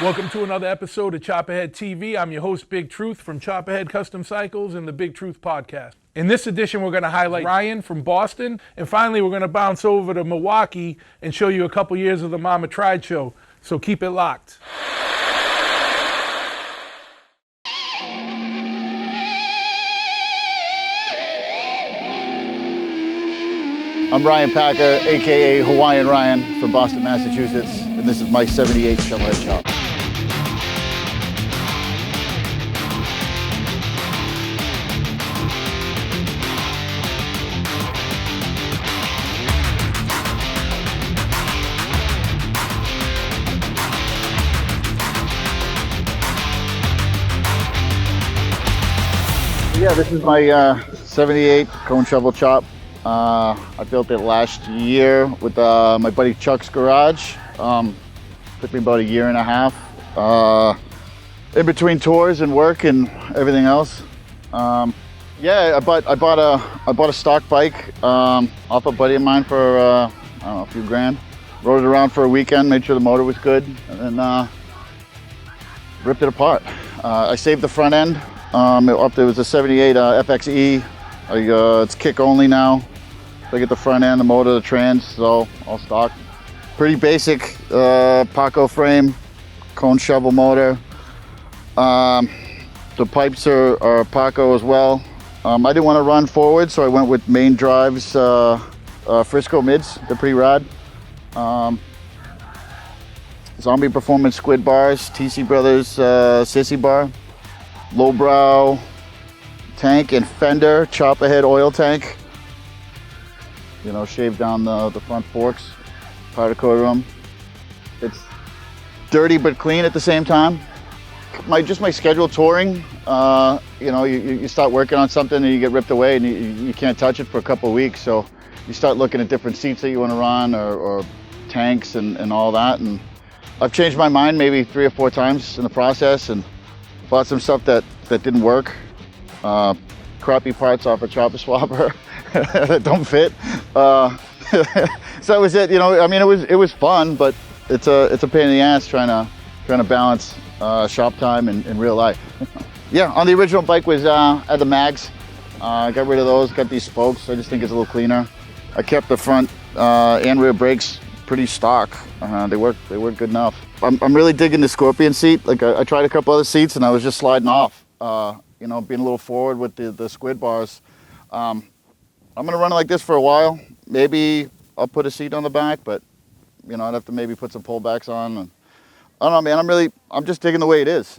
Welcome to another episode of Choppahead TV. I'm your host, Big Truth from Choppahead Custom Cycles and the Big Truth Podcast. In this edition, we're going to highlight Ryan from Boston, and finally, we're going to bounce over to Milwaukee and show you a couple years of the Mama Tried show. So keep it locked. I'm Ryan Packer, aka Hawaiian Ryan from Boston, Massachusetts, and this is my 78 Choppahead chop. Yeah, this is my 78 cone shovel chop. I built it last year with my buddy Chuck's garage. Took me about a year and a half in between tours and work and everything else. Yeah, I bought a stock bike off a buddy of mine for I don't know, a few grand. Rode it around for a weekend, made sure the motor was good, and then ripped it apart. I saved the front end. There was a 78 FXE. It's kick only now. So I get the front end, the motor, the trans, so all stock. Pretty basic Paco frame, cone shovel motor. The pipes are Paco as well. I didn't want to run forward, so I went with main drives, Frisco mids. They're pretty rad. Zombie Performance squid bars, TC Brothers sissy bar, lowbrow tank and fender, Choppahead oil tank. You know, shaved down the front forks, powder coated them. It's dirty but clean at the same time. My scheduled touring, you know, you start working on something and you get ripped away and you can't touch it for a couple of weeks. So you start looking at different seats that you want to run or tanks and all that. And I've changed my mind maybe 3 or 4 times in the process and bought some stuff that didn't work. Crappy parts off a chopper swapper that don't fit. So that was it. You know, I mean, it was fun, but it's a pain in the ass trying to balance shop time and real life. Yeah, on the original bike was at the mags. Got rid of those. Got these spokes. I just think it's a little cleaner. I kept the front and rear brakes pretty stock. They work good enough. I'm really digging the Scorpion seat. Like I tried a couple other seats and I was just sliding off. You know, being a little forward with the squid bars. I'm gonna run it like this for a while. Maybe I'll put a seat on the back, but you know, I'd have to maybe put some pullbacks on. And, I don't know, man. I'm just digging the way it is.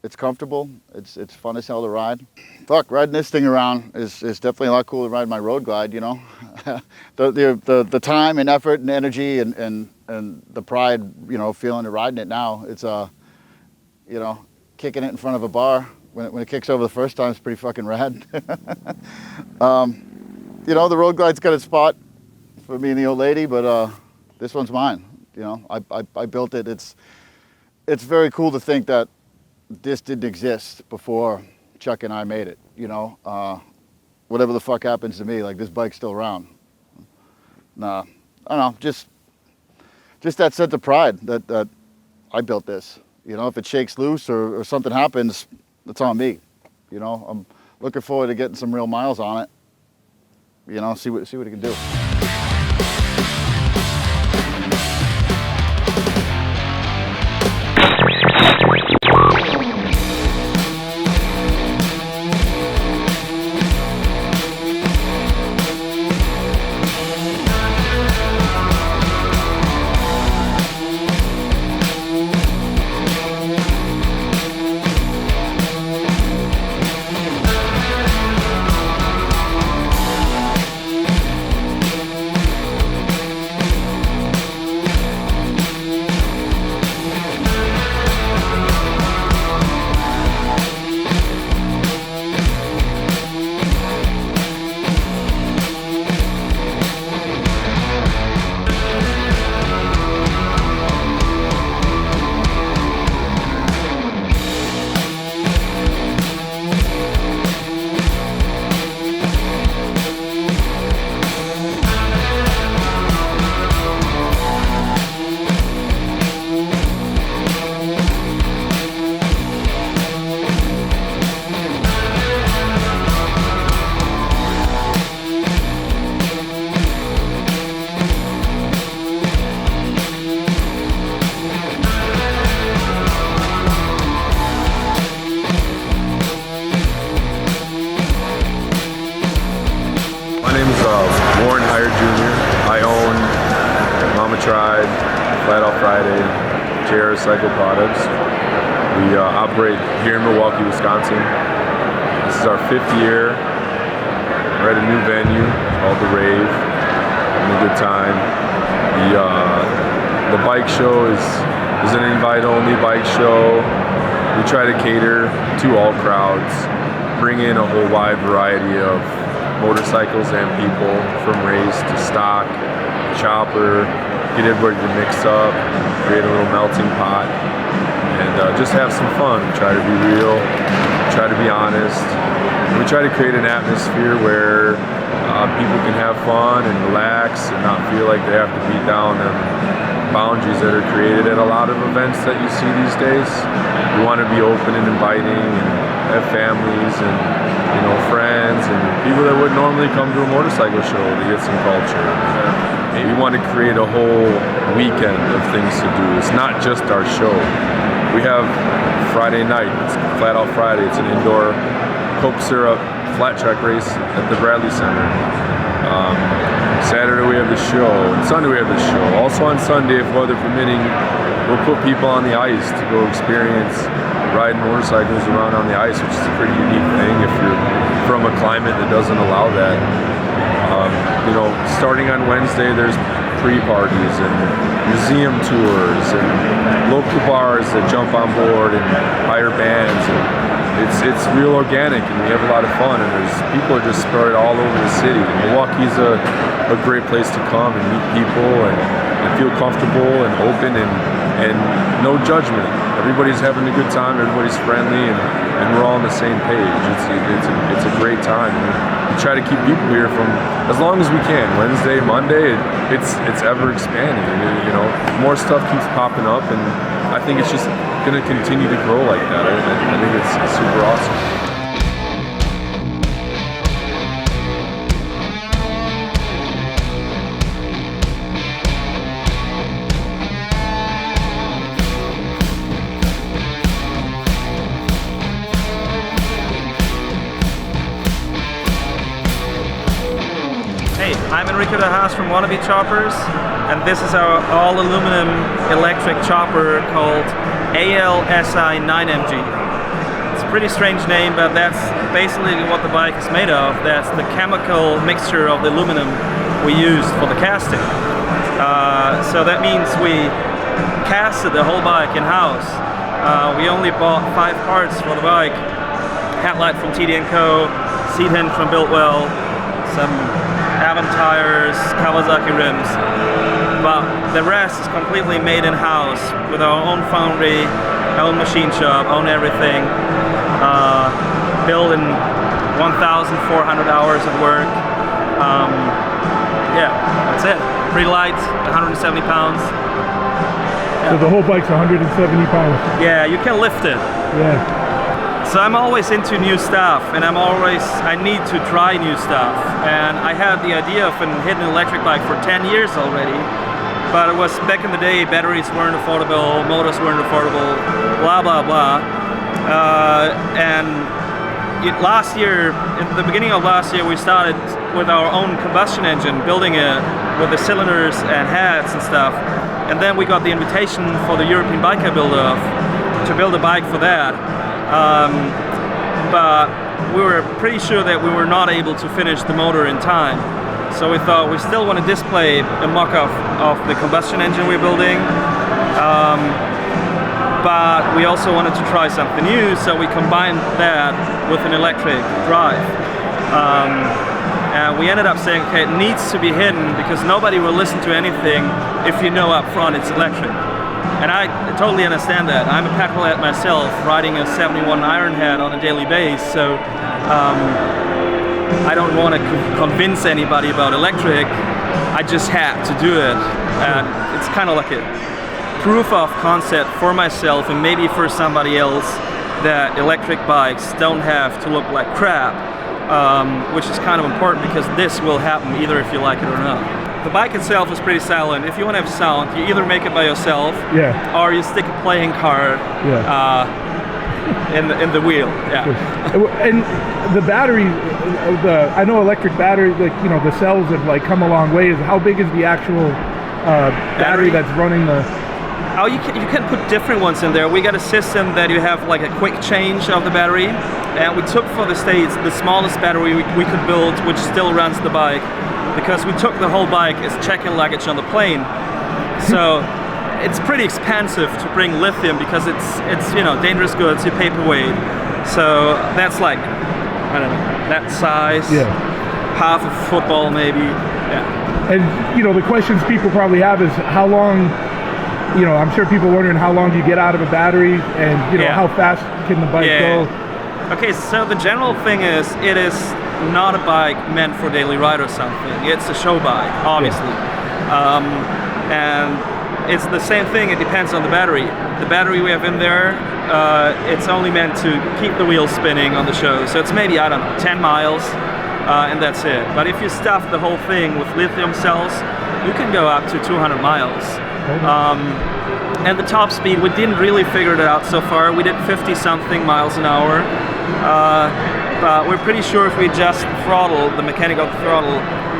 It's comfortable. It's fun as hell to ride. Fuck, riding this thing around is definitely a lot cooler than riding my road glide. You know, the time and effort and energy and the pride, you know, feeling of riding it now. It's you know, kicking it in front of a bar. When it kicks over the first time, it's pretty fucking rad. You know, the road glide's got its spot for me and the old lady, but this one's mine. You know, I built it. It's very cool to think that this didn't exist before Chuck and I made it. You know, whatever the fuck happens to me, like this bike's still around. Nah, I don't know, just that sense of pride that I built this. You know, if it shakes loose or something happens, it's on me. You know, I'm looking forward to getting some real miles on it. You know, see what it can do. Flat Out Friday, JR Cycle Products. We operate here in Milwaukee, Wisconsin. This is our 5th year. We're at a new venue called The Rave. Having a good time. The bike show is an invite-only bike show. We try to cater to all crowds, bring in a whole wide variety of motorcycles and people, from race to stock, chopper, get everybody to mix up, create a little melting pot, and just have some fun. We try to be real, try to be honest. We try to create an atmosphere where people can have fun and relax and not feel like they have to beat down them boundaries that are created at a lot of events that you see these days. We want to be open and inviting and have families and, you know, friends and people that would normally come to a motorcycle show to get some culture. We want to create a whole weekend of things to do. It's not just our show. We have Friday night, it's Flat Out Friday. It's an indoor Coke syrup flat track race at the Bradley Center. Saturday we have the show, and Sunday we have the show. Also on Sunday, if weather permitting, we'll put people on the ice to go experience riding motorcycles around on the ice, which is a pretty unique thing if you're from a climate that doesn't allow that. You know, starting on Wednesday, there's pre-parties and museum tours and local bars that jump on board and hire bands. And it's real organic, and we have a lot of fun, and people are just spread all over the city. Milwaukee's a great place to come and meet people and feel comfortable and open and no judgment. Everybody's having a good time, everybody's friendly, and we're all on the same page. It's a great time. We try to keep people here from as long as we can. Wednesday, Monday, it's ever expanding. You know, more stuff keeps popping up, and I think it's just going to continue to grow like that. I think it's super awesome. I'm Enrico De Haas from Wannabe Choppers, and this is our all-aluminum electric chopper called ALSI 9MG. It's a pretty strange name, but that's basically what the bike is made of. That's the chemical mixture of the aluminum we used for the casting. So that means we casted the whole bike in-house. We only bought 5 parts for the bike. Headlight from TD&Co, seat hinge from Biltwell, some Avon tires, Kawasaki rims, but the rest is completely made in-house with our own foundry, own machine shop, own everything. Built in 1,400 hours of work. Yeah, that's it. Pretty light, 170 pounds. Yeah. So the whole bike's 170 pounds. Yeah, you can lift it. Yeah. So I'm always into new stuff, and I need to try new stuff. And I had the idea of a hidden electric bike for 10 years already, but it was back in the day, batteries weren't affordable, motors weren't affordable, blah, blah, blah. Last year, in the beginning of last year, we started with our own combustion engine, building it with the cylinders and heads and stuff. And then we got the invitation for the European Biker Build-Off to build a bike for that. But we were pretty sure that we were not able to finish the motor in time. So we thought we still want to display a mock-up of the combustion engine we're building. But we also wanted to try something new, so we combined that with an electric drive. And we ended up saying, okay, it needs to be hidden because nobody will listen to anything if you know up front it's electric. And I totally understand that. I'm a petrolhead myself, riding a 71 Ironhead on a daily basis, so I don't want to convince anybody about electric. I just had to do it. And it's kind of like a proof of concept for myself and maybe for somebody else that electric bikes don't have to look like crap, which is kind of important because this will happen either if you like it or not. The bike itself is pretty silent. If you want to have sound, you either make it by yourself, or you stick a playing card in the wheel. And the battery, I know electric battery, like, you know, the cells have like come a long way. How big is the actual battery that's running the... Oh, you can put different ones in there. We got a system that you have like a quick change of the battery, and we took for the States the smallest battery we could build, which still runs the bike, because we took the whole bike as check-in luggage on the plane. So it's pretty expensive to bring lithium because it's you know, dangerous goods, you pay per weight. So that's like, I don't know, that size, half a football maybe. Yeah. And you know, the questions people probably have is how long. You know, I'm sure people are wondering how long do you get out of a battery, and you know, how fast can the bike go? Okay, so the general thing is, it is not a bike meant for daily ride or something. It's a show bike, obviously. And it's the same thing, it depends on the battery. The battery we have in there, it's only meant to keep the wheels spinning on the show. So it's maybe, I don't know, 10 miles, and that's it. But if you stuff the whole thing with lithium cells, you can go up to 200 miles. And the top speed, we didn't really figure it out so far. We did 50 something miles an hour, but we're pretty sure if we adjust the throttle, the mechanical throttle,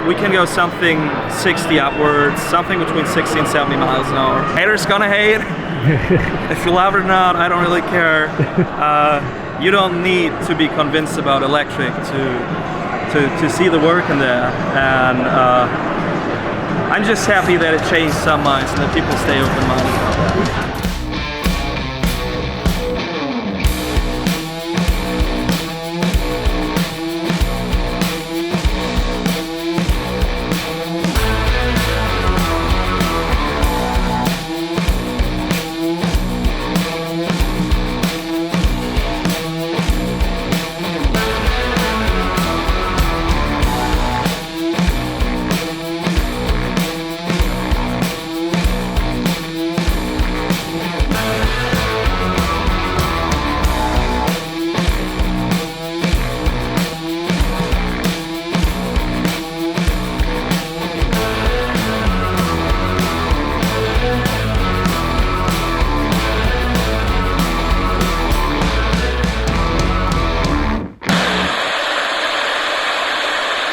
we can go something 60 upwards, something between 60 and 70 miles an hour. Haters gonna hate. If you love it or not, I don't really care. You don't need to be convinced about electric to see the work in there. And I'm just happy that it changed some minds and that people stay open-minded.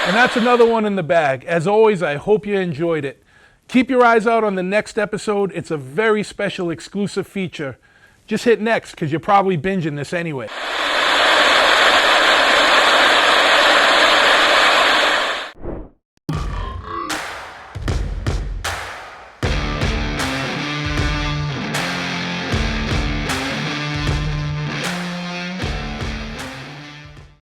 And that's another one in the bag. As always, I hope you enjoyed it. Keep your eyes out on the next episode. It's a very special exclusive feature. Just hit next because you're probably binging this anyway.